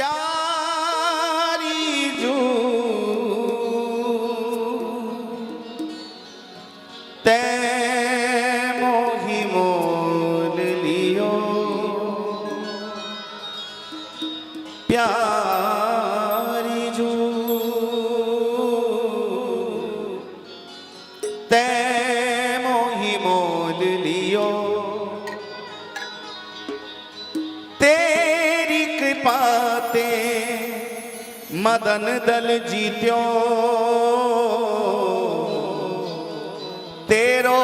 प्यारी जू ते मोही मोल लियो, प्यारी जू ते मोही मोल लियो, तेरी कृपा ते मदन दल जीत्यो, तेरो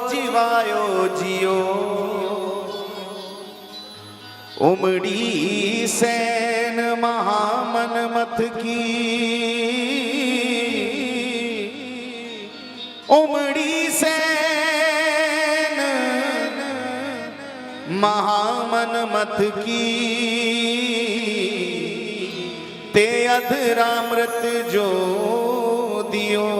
जीवायो जियो, उमड़ी सैन महामन मत की, उमड़ी सैन महामन मत की, ते अधरामृत जो दियो,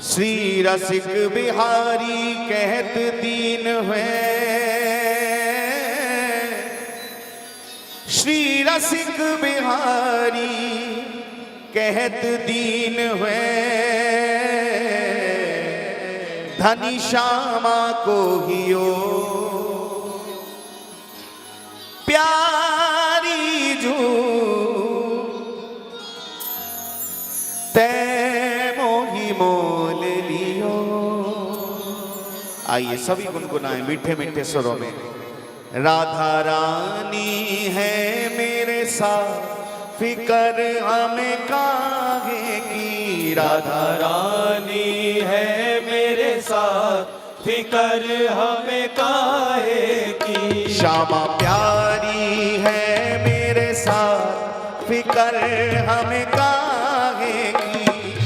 श्री रसिक बिहारी कहत दीन है, श्री रसिक बिहारी कहत दीन है, धनी श्यामा को हियो, प्यारी जू ते मोही मोल लियो। आइए सभी गुनगुनाएं मीठे मीठे सुरों में। राधा रानी है मेरे साथ, फिकर हमें काहे की, राधा रानी है मेरे साथ, फिकर हमें काहे की, श्यामा प्यारी है मेरे साथ, फिकर हमें काहे की,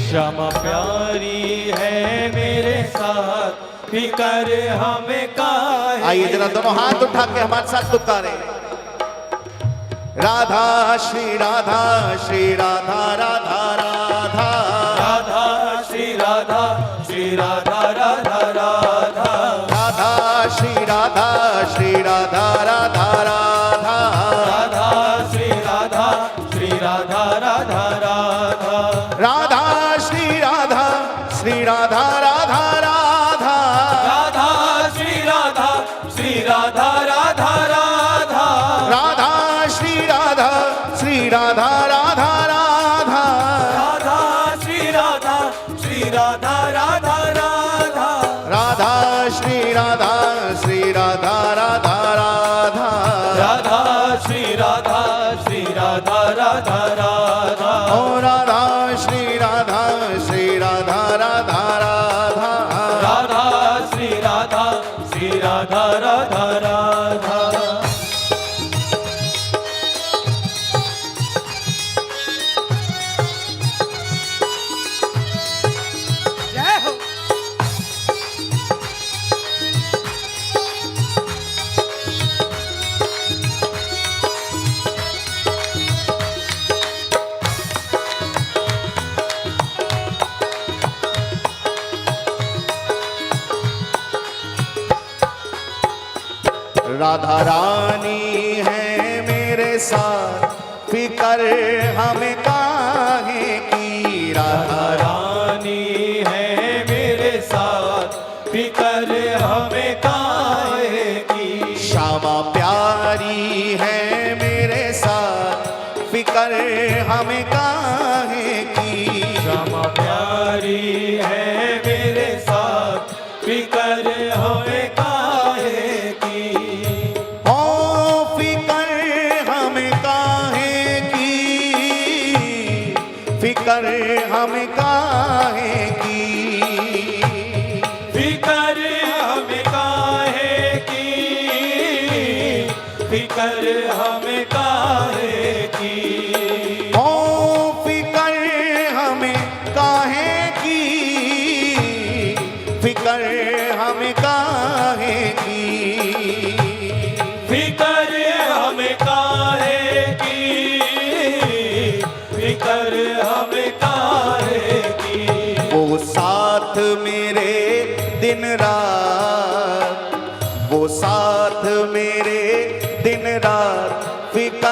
श्यामा प्यारी है मेरे साथ, फिकर हमें काहे। आइए जरा दोनों हाथ उठा के हमारे साथ पुकारे। राधा श्री राधा श्री राधा राधा राधा, राधा श्री राधा श्री राधा राधा राधा, राधा श्री राधा श्री राधा राधा राधा, राधा श्री राधा श्री राधा राधा राधा, राधा श्री राधा श्री राधा राधा राधा, राधा श्री राधा श्री राधा राधा राधा, राधा श्री राधा श्री राधा राधा राधा, राधा श्री राधा श्री राधा राधा राधा, राधा श्री राधा श्री राधा राधा राधा, राधा श्री राधा श्री राधा राधा राधा, ओ राधा श्री राधा श्री राधा राधा राधा, राधा श्री राधा श्री राधा राधा राधा। जय हो। राधा रानी है मेरे साथ, फिकर हमें काहे की, राधा रानी है मेरे साथ, फिकर हमें काहे की, श्यामा प्यारी है मेरे साथ, फिकर हमें काहे की, श्यामा प्यारी है मेरे साथ, फिकर हमें काहे की, ओ फिकर हमें काहे की, फिकर हमें काहे की, फिकर हमें काहे की, फिकर हमें काहे की, ओ फिकर हमें काहे की, फिकर हमें काहे की, फिकर हमें काहे की, फिकर हमें काहे की, वो साथ मेरे दिन रात, वो साथ मेरे दिन रात, फिकर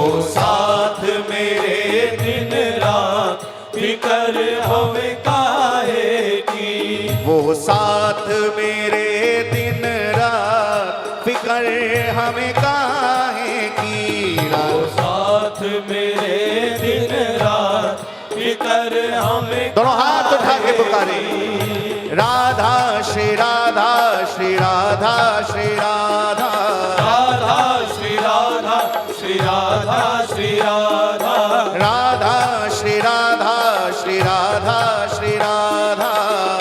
वो साथ मेरे दिन रात फिकर हमें काहे की। वो साथ मेरे दिन रात फिकर हमें काहे की। वो साथ मेरे दिन रात फिकर हमें दोनों हाथ उठा के पुकारे राधा श्री राधा श्री राधा श्री राधा राधा श्री राधा श्री राधा श्री राधा राधा श्री राधा श्री राधा श्री राधा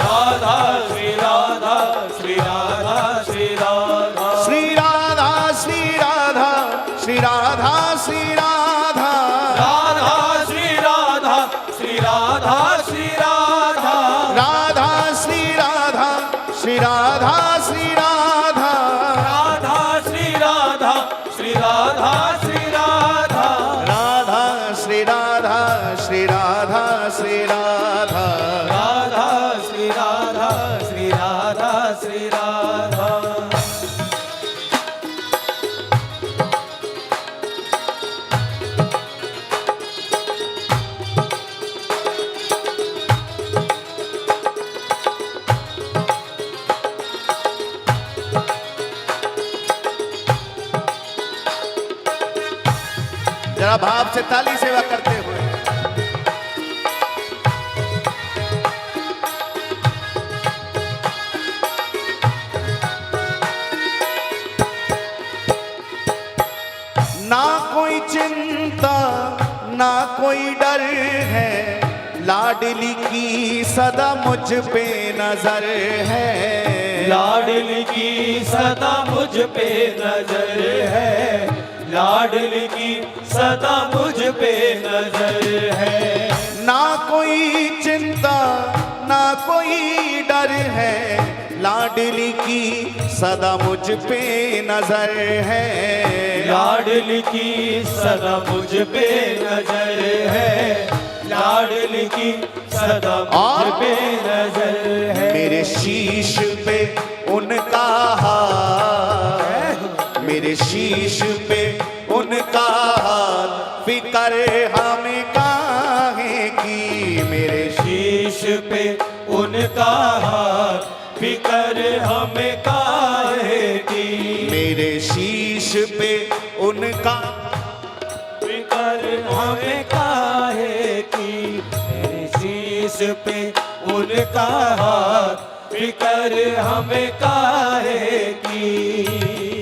राधा श्री राधा श्री राधा श्री राधा श्री राधा श्री राधा श्री राधा श्री राधा राधा श्री राधा श्री राधा श्री राधा राधा श्री राधा श्री राधा श्री राधा राधा श्री राधा श्री राधा श्री राधा राधा श्री राधा श्री राधा श्री राधा राधा श्री राधा श्री राधा श्री राधा। जरा भाव से ताली सेवा करते हुए ना कोई चिंता ना कोई डर है, लाडली की सदा मुझ पे नजर है। लाडली की सदा मुझ पे नजर है, लाडली की सदा मुझ पे नजर है। ना कोई चिंता ना कोई डर है, लाडली की सदा मुझ पे नजर है। लाडली की सदा मुझ पे नजर है, लाडली की सदा मुझ पे नजर है। मेरे शीश पे उनका हाथ, मेरे शीश पे उनका हाथ, फिक्र हमें काहे की। मेरे शीश पे उनका हाथ, फिक्र हमें काहे की। मेरे शीश पे उनका फिक्र हमें काहे की। मेरे शीश पे उनका हाथ, फिक्र हमें काहे की।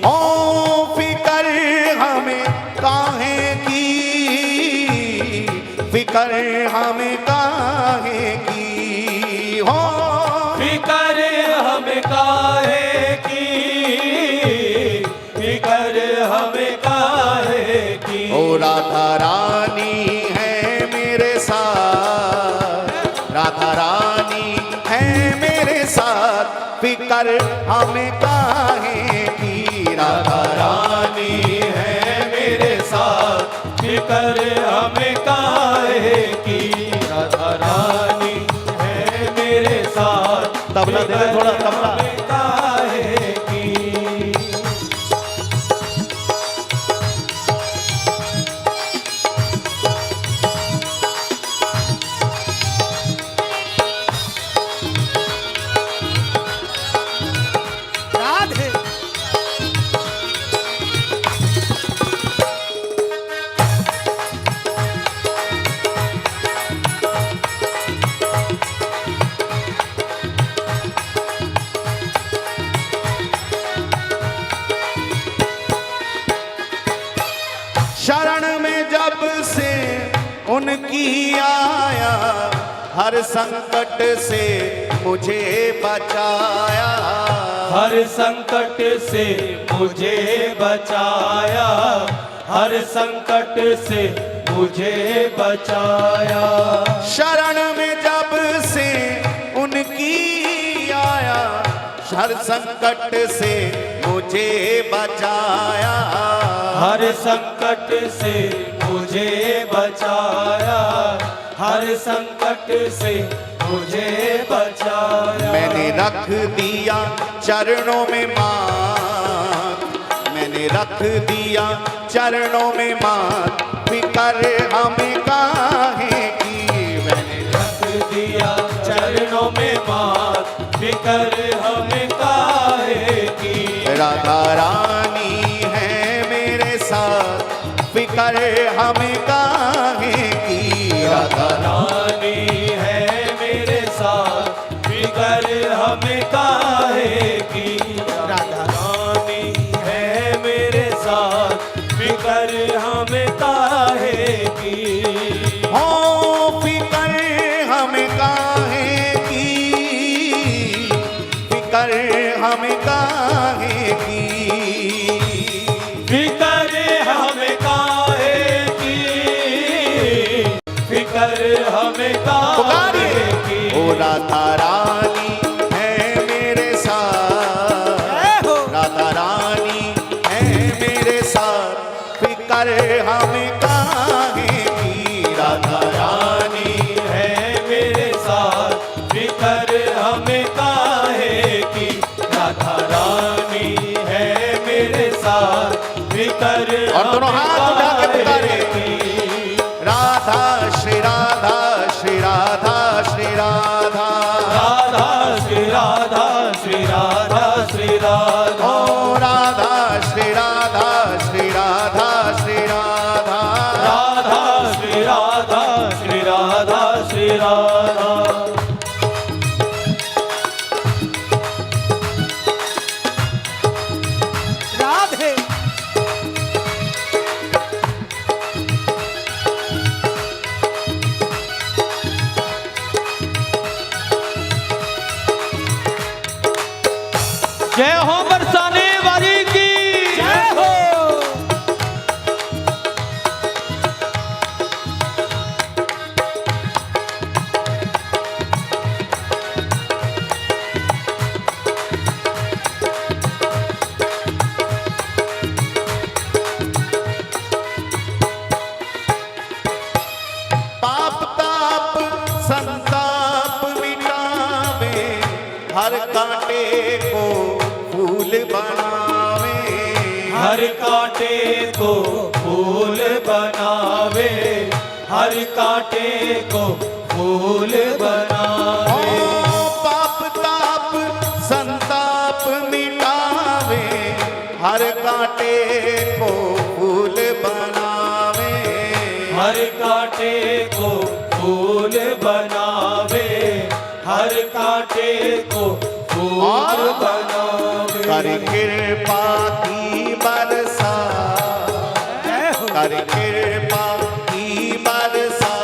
ओ फिक्र हमें काहे की, फिक्र हमें काहे की। हो फिक्र हमें काहे की, फिक्र हमें काहे की। ओ राधा रानी है मेरे साथ, राधा रानी है मेरे साथ, फिक्र हमें काहे की। राधा रानी है मेरे साथ, फिक्र हमें काहे की। राधा रानी है मेरे साथ, तबला दे दे थोड़ा, तबला। हमें काहे की। राधे शरण में जब से उनकी आया, हर संकट से मुझे बचाया। हर संकट से मुझे बचाया, हर संकट से मुझे बचाया। शरण में जब से उनकी आया, हर संकट से मुझे बचाया। हर संकट से मुझे बचाया, हर संकट से मुझे बचाया। मैंने रख दिया चरणों में माथ, मैंने मैंने रख दिया चरणों में मात, फिकर हमें काहे की। मैंने रख दिया चरणों में मात, फिकर हमें काहे की। राधा रानी है मेरे साथ, फिकर हमें काहे की। राधा रानी है मेरे साथ, फिकर हमें काहे की। राधा रानी है मेरे साथ, फिकर हमें काहे की। हो फिकर हमें काहे की, फिकर हमें काहे की। फिकर हमें काहे की, फिकर हमें काहे की। ओ राधा रानी है मेरे साथ, राधा रानी है मेरे साथ, फिकर हमें काहे की। राधा रानी है मेरे साथ, फिकर हमें काहे की। राधा रानी है मेरे साथ, फिकर और दोनों हाथ उठा के पुकारे। राधा श्री राधा श्री राधा श्री राधा, राधा श्री राधा श्री राधा श्री राधा। ओ राधा श्री राधा श्री राधा श्री राधा, राधा श्री राधा श्री राधा श्री राधा। राधे जय हो बरसाने वाली की। जय हो। पाप ताप संताप मिटावे, हर कांटे को फूल बनावे। हर कांटे को फूल बनावे, हर कांटे को फूल बनावे। ओ पाप ताप संताप मिटावे, हर कांटे को फूल बनावे। हर कांटे को फूल बनावे, हर कांटे को फूल बनावे। कर कृपा की बरसा, कर कृपा की बरसा,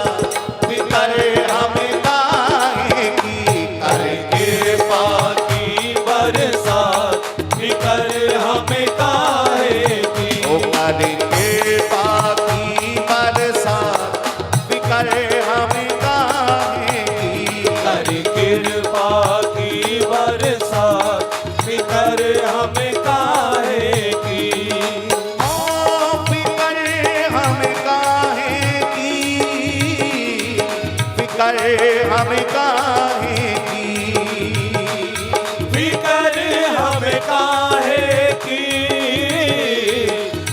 फिकर हमें काहे की। कर कृपा की बरसात, फिकर हमें काहे की। ओ कर कृपा की बरसा, फिकर हमें काहे की। कर कृपा की बरसात, फिकर हमें काहे की। ओ फिकर हमें काहे की, फिकर हमें काहे की। फिकर हमें काहे की,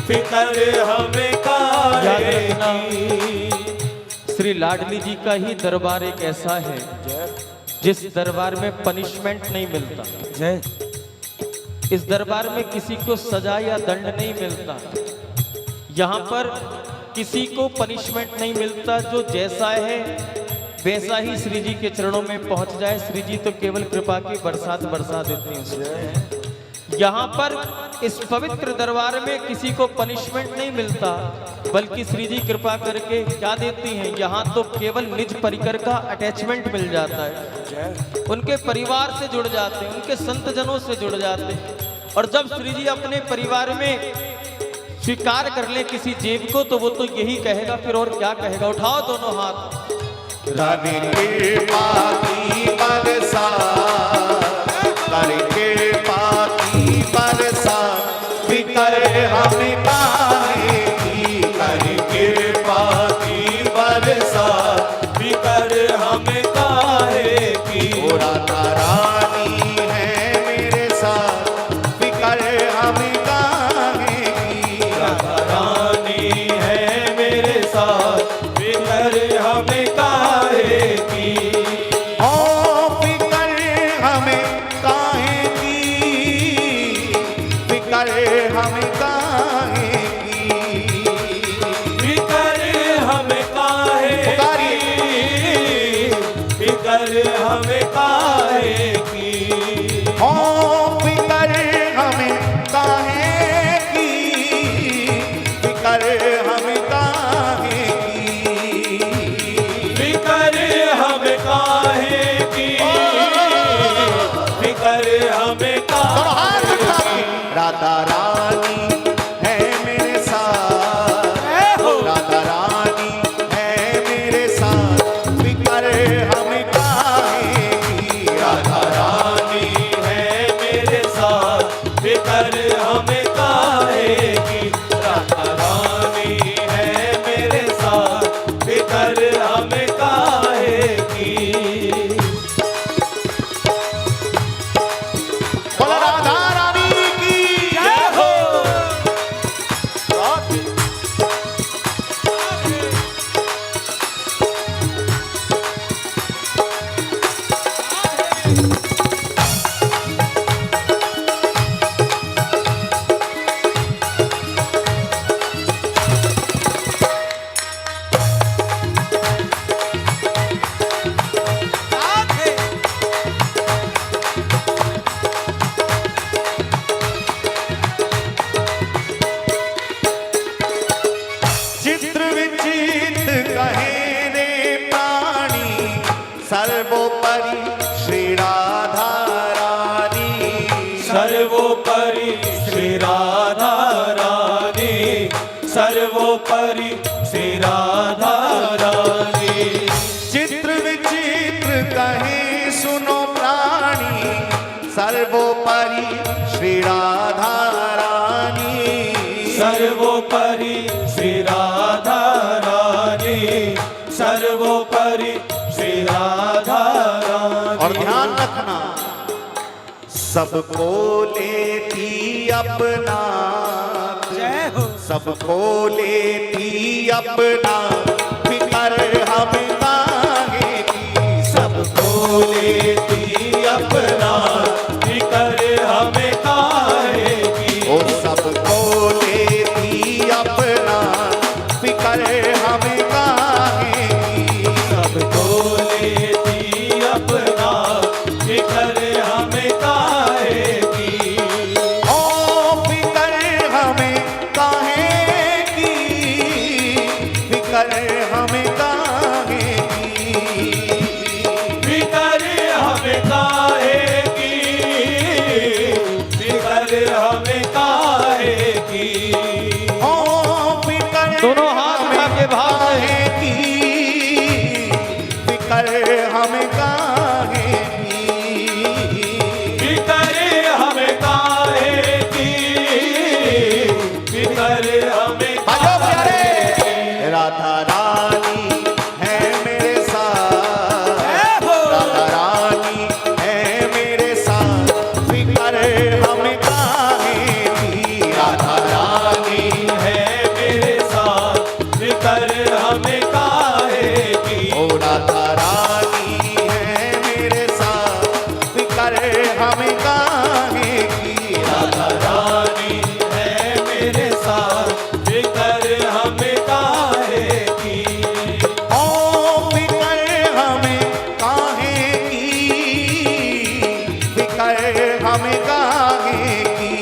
फिकर हमें काहे की। श्री लाडली जी का ही दरबार एक ऐसा है जिस दरबार में पनिशमेंट नहीं मिलता। जय। इस दरबार में किसी को सजा या दंड नहीं मिलता। यहाँ पर किसी को पनिशमेंट नहीं मिलता। जो जैसा है वैसा ही श्री जी के चरणों में पहुंच जाए। श्री जी तो केवल कृपा की बरसात बरसा देते हैं। यहाँ पर इस पवित्र दरबार में किसी को पनिशमेंट नहीं मिलता, बल्कि श्री जी कृपा करके क्या देती हैं, यहाँ तो केवल निज परिकर का अटैचमेंट मिल जाता है। उनके परिवार से जुड़ जाते हैं, उनके संत जनों से जुड़ जाते हैं। और जब श्री जी अपने परिवार में स्वीकार कर ले किसी जीव को, तो वो तो यही कहेगा, फिर और क्या कहेगा। उठाओ दोनों हाथ। कर कृपा की बरसा, कर कृपा की बरसा, फिकर हमें काहे की। कर कृपा की बरसा, फिकर हमें काहे की। ओ राधा रानी है मेरे साथ, फिकर हमें काहे राधा रानी है मेरे साथ, राधा रानी है मेरे साथ, फिकर हमें काहे की। राधा रानी है मेरे साथ, फिकर हमें काहे की। राधा रानी है मेरे साथ, फिकर हमें काहे की। बोलो राधा रानी की जय हो। राधे चित्र विचित कहे रे प्राणी, सर्वोपरि श्री राधा रानी। सर्वोपरि श्री राधा रानी, सर्वोपरि श्री राधा रानी। चित्र विचित्र कहे सुनो प्राणी, सर्वोपरि श्री राधा रानी। सर्वोपरि श्री राधा रानी, सर्वोपरि श्री राधा रानी। और ध्यान रखना, सबको लेती अपना, जय हो सबको लेती अपना, फिकर हमें काहे की। सबको लेती अपना, फिकर हमें काहे की। ओ सबको लेती अपना, फिकर हमें काहे की। सबको लेती अपना, फिकर हमें काहे की। ओ फिकर हमें काहे की, फिकर हमें काहे की। फिकर हमें काहे की, फिकर हमें काहे की। ओ फिकर दोनों हाथ उठा के भाव से। काहे की, फिकर हमें काहे की। फिकर हमें काहे की, फिकर हमें बाजो प्यारे। काहे की। राधा रानी है मेरे साथ, राधा रानी है मेरे साथ, फिकर हमें काहे की। राधा रानी है मेरे साथ, फिकर हमें काहे की। ओ राधा रानी है मेरे साथ, फिकर हमें काहे की। राधा रानी है मेरे साथ, फिकर हमें काहे की। ओ फिकर हमें काहे की, फिकर हमें काहे की।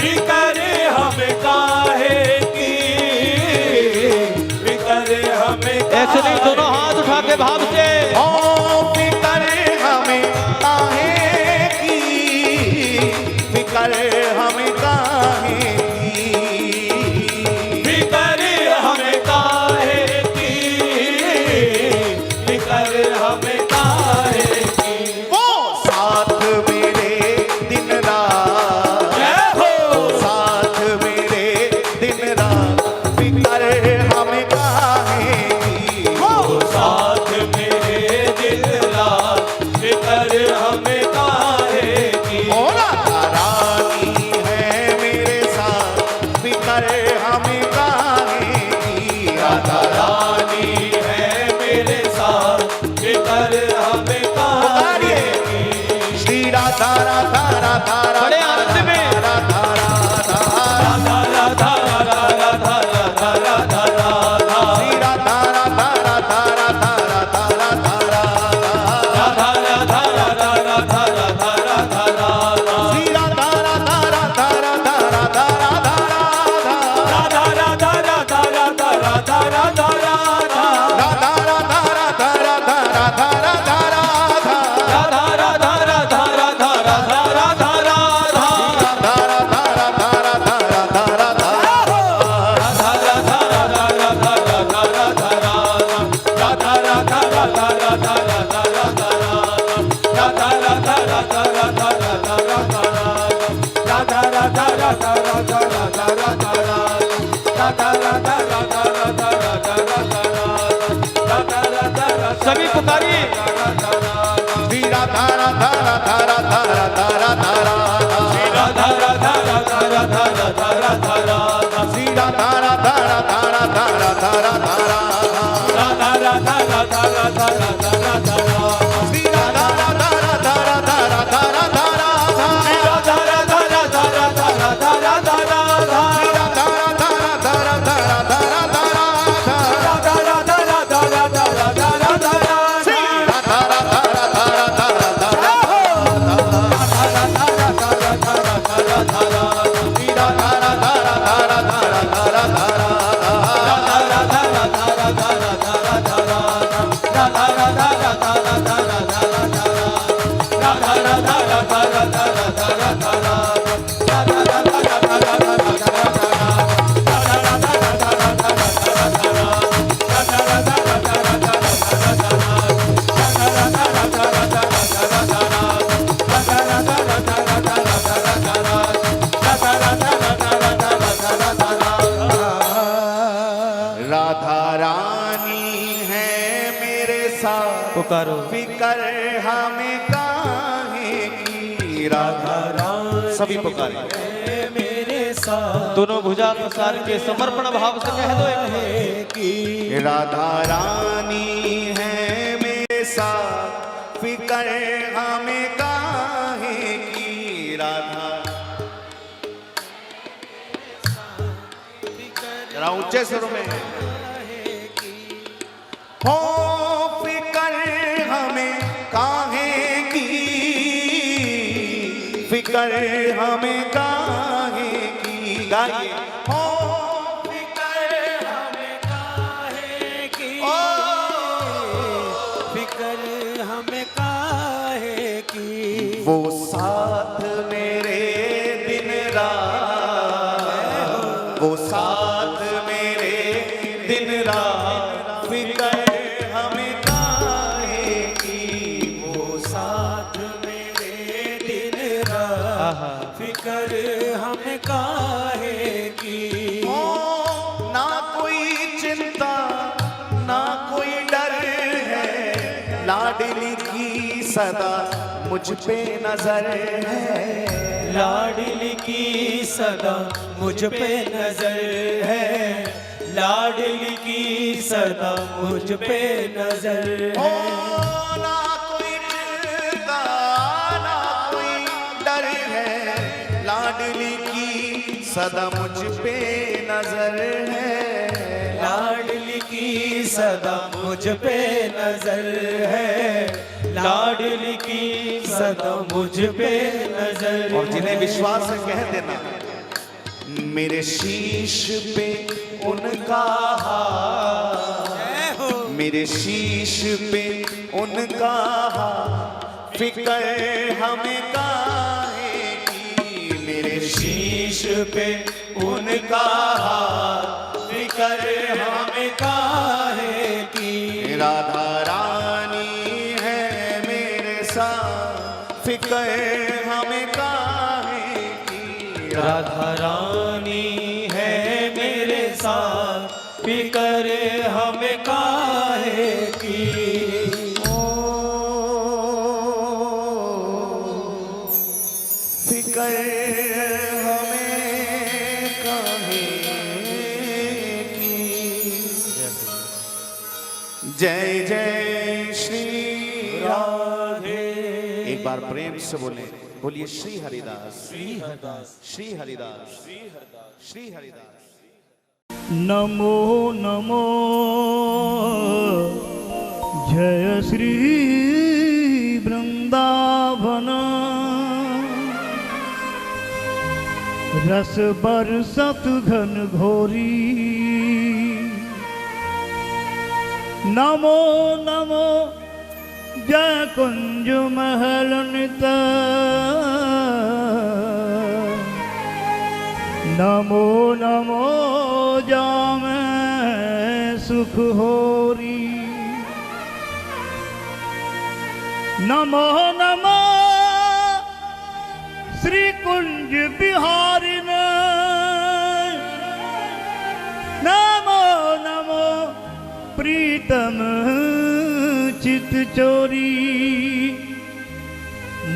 फिकर हमें काहे की, फिकर हमें ऐसे नहीं, दोनों हाथ उठा के भाव से। ओ फिकर हमें काहे की, फिकर हमें काहे की। फिकर हमें काहे की, फिकर हमें काहे की। वो साथ मेरे सभी पुकारिए। श्री राधा राधा राधा राधा राधा राधा राधा श्री राधा राधा राधा राधा राधा राधा राधा श्री राधा राधा राधा राधा राधा राधा राधा राधा राधा राधा राधा राधा श्री राधा राधा राधा राधा राधा राधा श्री राधा राधा राधा राधा राधा राधा राधा श्री राधा राधा राधा राधा राधा राधा राधा राधा राधा राधा राधा राधा श्री राधा राधा राधा राधा राधा श्री राधा राधा राधा राधा राधा राधा रानी है मेरे साथ पुकारो। फिकर हमें काहे की राधा रानी सभी पुकारे मेरे साथ दोनों भुजा प्रसार के समर्पण भाव से कह दो एक बार। राधा रानी है मेरे साथ फिकर हमें काहे की राधा जरा ऊंचे सुर में हो फिकर हमें काहे की फिकर हमें काहे की गाइए हो फिकर हमें काहे की ओ फिकर हमें काहे की वो साथ मेरे दिन रात वो साथ मेरे दिन रात फिकर हमें काहे की वो साथ मेरे दिन रात फिकर हमें काहे की हो ना कोई चिंता ना कोई डर है लाडली की सदा मुझ पे नजर है लाडली की सदा मुझ पे नजर है लाडली की सदा मुझ पे नजर हो है ना कोई चिंता ना कोई डर है लाडली की सदा मुझ पे नजर है लाडली की सदा मुझ पे नजर है लाडली की सदा मुझ पे नजर और जिन्हें विश्वास है कह देना मेरे शीश पे उनका हाथ मेरे शीश पे उनका हाथ फिकर हमें काहे की मेरे शीश पे उनका हाथ फिकर हमें काहे की राधा रानी है मेरे साथ फिकर हमें काहे की राधा रानी है मेरे साथ फिकर हमें काहे की फिकर हमें काहे की जय जय श्री राधे एक बार प्रेम से बोलिए श्री हरिदास श्री हरिदास श्री हरिदास श्री हरिदास श्री हरिदास नमो नमो जय श्री वृंदावन रस बरसत घन घोरी नमो नमो जय कुंज महल नित नमो नमो जाम सुख होरी नमो नमो श्री कुंज बिहारी नमो नमो प्रीतम चित चोरी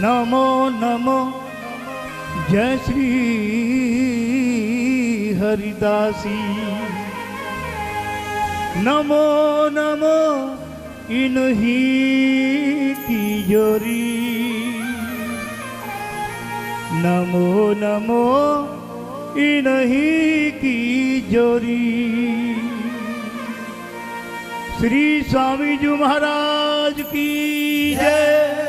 नमो नमो जय श्री हरिदासी नमो नमो इन्हीं की जोरी नमो नमो इन्हीं की जोरी श्री स्वामी जी महाराज की जय।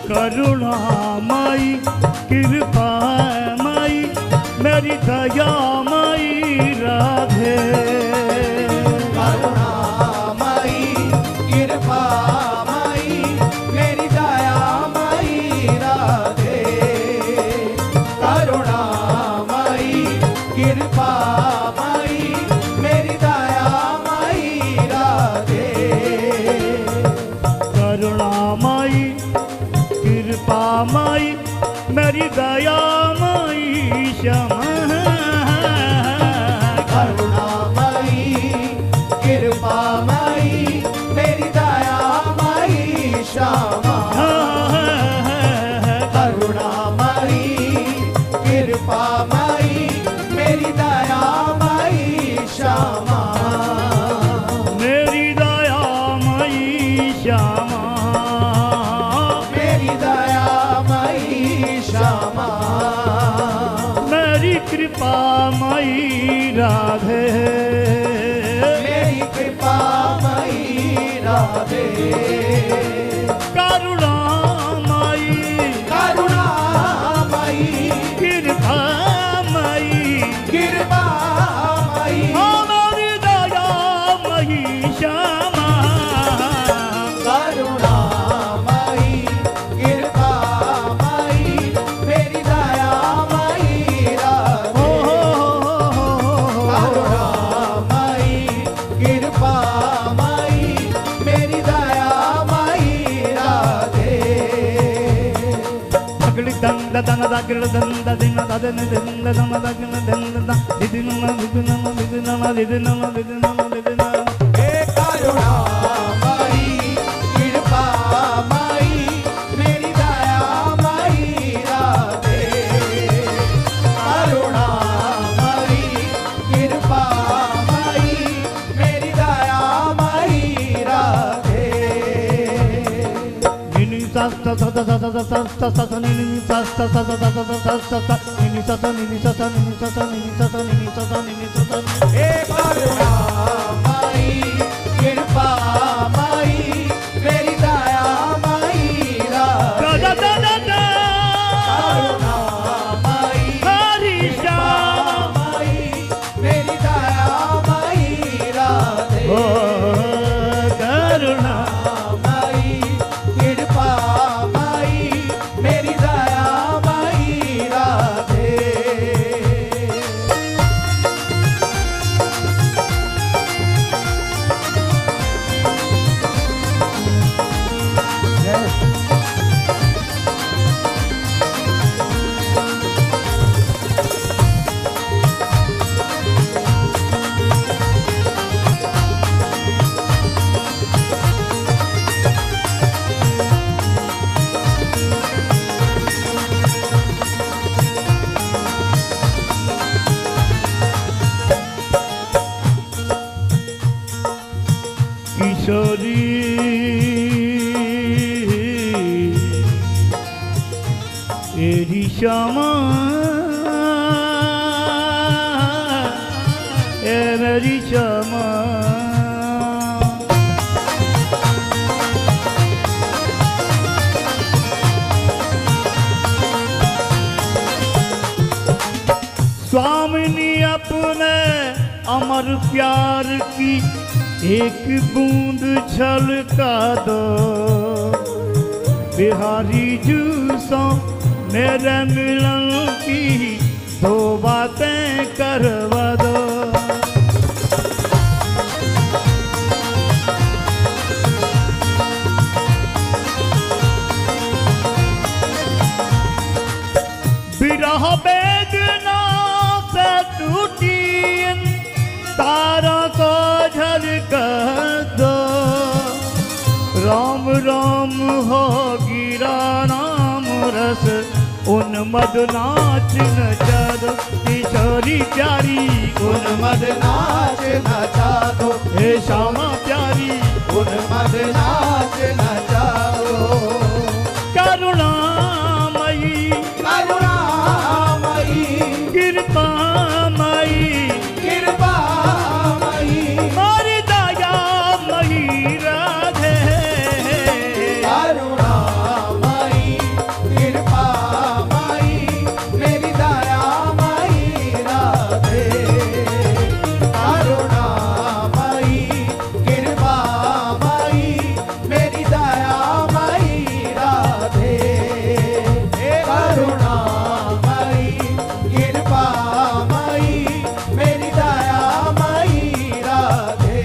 करुणा माई कृपा माई मेरी दया माई राधे करुणा माई कृपा माई मेरी दया माई राधे करुणा माई कृपा माई मेरी दया माई राधे करुणा माई कृपा माई मेरी दया माई क्षमा करुणा माई कृपा माई मेरी दया माई श्यामा करुणा माई कृपा माई मेरी दया माई श्यामा मेरी दया माई श्यामा मेरी दया माई श्यामा मेरी कृपा माई राधे मेरी कृपा माई राधे करुणा माई करुणा माई कृपा माई कृपा माई मेरी दया माई श्यामा करुणा माई कृपा माई मेरी दया माई राधे करुणा माई कृपा माई मेरी दया माई राधे अगली दंड दन दगड़ दंड दिन दन दिन दन दगड़ दंड दिदिन दिदिन दिदिन दिदिन दिदिन दिदिन हे करुणा माई कृपा माई मेरी दया माई राधे करुणा माई कृपा माई मेरी दया माई राधे निनि सस्त सत सत सत सत निनि सस्त सत सत सत सत निनि सत निनि सत निनि सत निनि सत निनि सत निनि सत हे करुणा माई कृपा माई मेरी दया माई राधे दा दा दा दा करुणा माई हरि श्याम माई मेरी दया माई राधे ओ करुणा माई कृपा माई मेरी दया माई राधे किशोरी एरी श्यामा ए मेरी श्यामा प्यार की एक बूंद छलका दो, बिहारी जूसों मेरे मिलन की दो बातें करवा दो। विरह वेदना से टूटी तारों को झलका दो, राम राम हो गिरा नाम रस उन्मद नाच नचा दो, किशोरी प्यारी उन्मद नाच नचा दो, हे श्यामा प्यारी उन्मद नाच नचा दो। करुणामयी करुणामयी कृपामयी कृपामयी और दयामयी राधे। करुणामयी कृपामयी मेरी दयामयी राधे। करुणामयी कृपामयी मेरी दयामयी राधे। करुणामयी कृपामयी मेरी दयामयी राधे।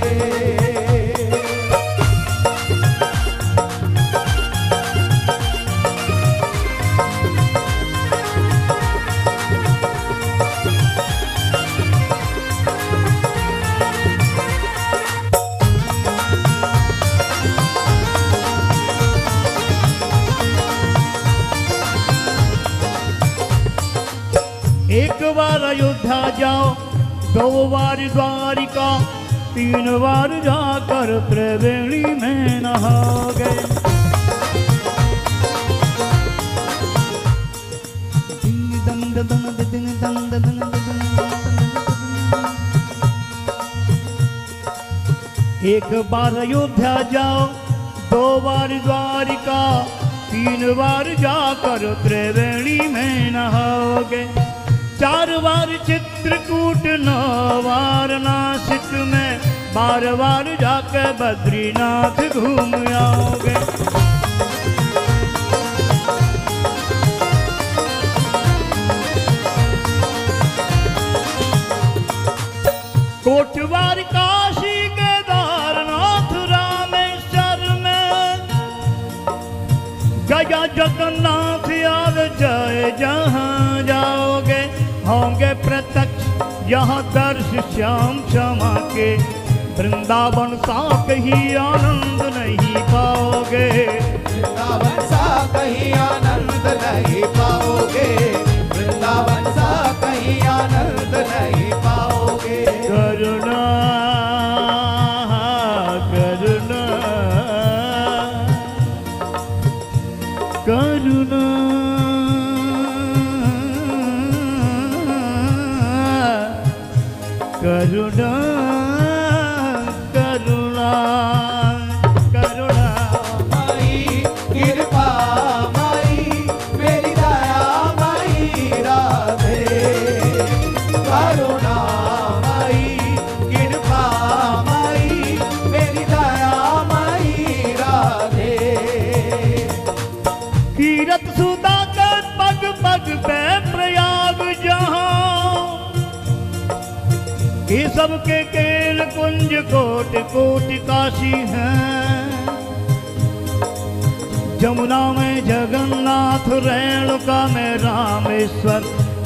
एक बार अयोध्या जाओ, दो बार द्वारिका, तीन बार जाकर त्रिवेणी में नहाओगे। एक बार अयोध्या जाओ, दो बार द्वारिका, तीन बार जाकर त्रिवेणी में नहाओगे। चार बार चित्रकूट, नौ बार नासिक में, बार बार जाकर बद्रीनाथ घूम आओगे। कोटवार काशी केदारनाथ रामेश्वर में, गया जगन्नाथ याद जय जहाँ जाओगे। होंगे प्रत्यक्ष यहाँ दर्श श्याम क्षमा के, वृंदावन सा कहीं आनंद नहीं पाओगे। वृंदावन सा कहीं आनंद नहीं पाओगे। वृंदावन सा कहीं आनंद नहीं पाओगे। करुणा करुणा करुणा करुणा करुणा करुणामयी कृपामयी मेरी दयामयी राधे। करुणामयी कृपामयी मेरी दयामयी राधे। तीरथ सुधा कर पग पग पे प्रयाग जहाँ, ये सबके केल कुंज कोट कोट काशी हैं। जमुना में जगन्नाथ, रेणुका में रामेश्वर,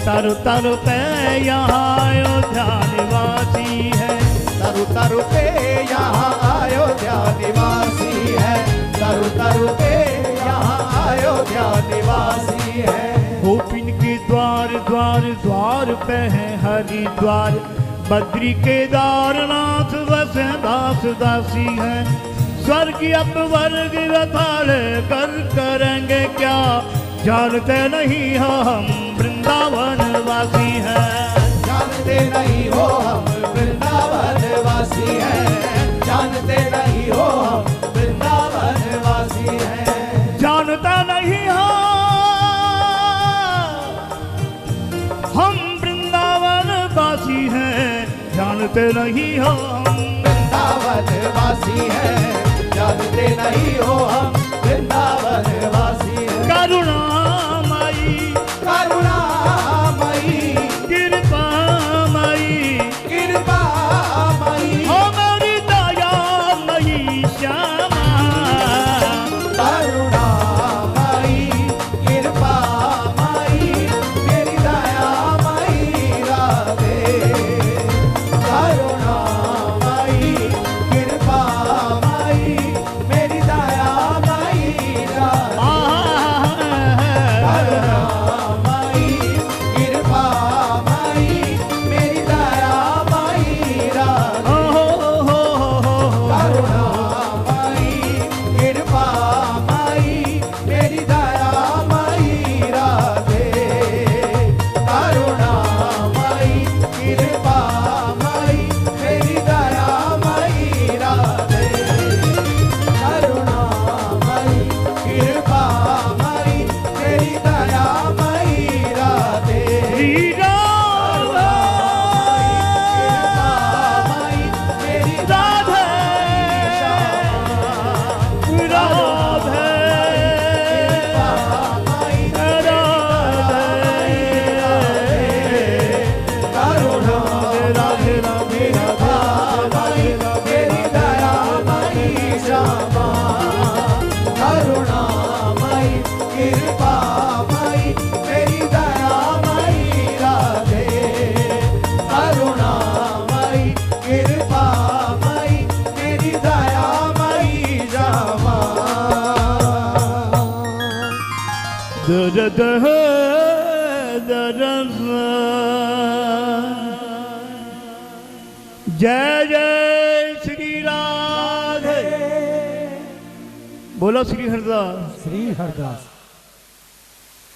तरु तरु पे यहाँ अयोध्या निवासी है। तरु तरु पे यहाँ अयोध्या निवासी है। तरु तरु पे यहाँ अयोध्या निवासी है। गोपिन के द्वार द्वार द्वार पे है हरिद्वार, बद्री केदारनाथ बसे दास दासी हैं। स्वर्ग अपवर्ग वथाले कर करेंगे क्या, जानते नहीं हो हम वृंदावन वासी हैं। जानते नहीं हो हम वृंदावन वासी हैं। जानते नहीं हो हम वृंदावन वासी हैं। जानता नहीं हो हम वृंदावन वासी हैं। जानते नहीं हो हम वृंदावन वासी है, जानते नहीं हो हम वृंदावन वासी है। करुणामयी करुणामयी कृपामयी कृपामयी हमारी दयामयी श्यामा करुणामयी कृपामयी मेरी दयामयी राधे। करुणामयी कृपामयी मेरी दयामयी राधे। करुणामयी कृपामयी मेरी दयामयी राधे। करुणामयी कृपामयी मेरी दयामयी राधे। करुणामयी कृपामयी मेरी दयामयी राधे। करुणामयी कृपामयी मेरी दयामयी राधे। श्री राम कृपामयी मेरी राधे राधे करुणामयी कृपामयी मेरी दयामयी राधे। करुणामयी कृपामयी मेरी दयामयी रामा। दरद दरद जय जय श्री राधे बोलो श्री हरदास श्री हरदास।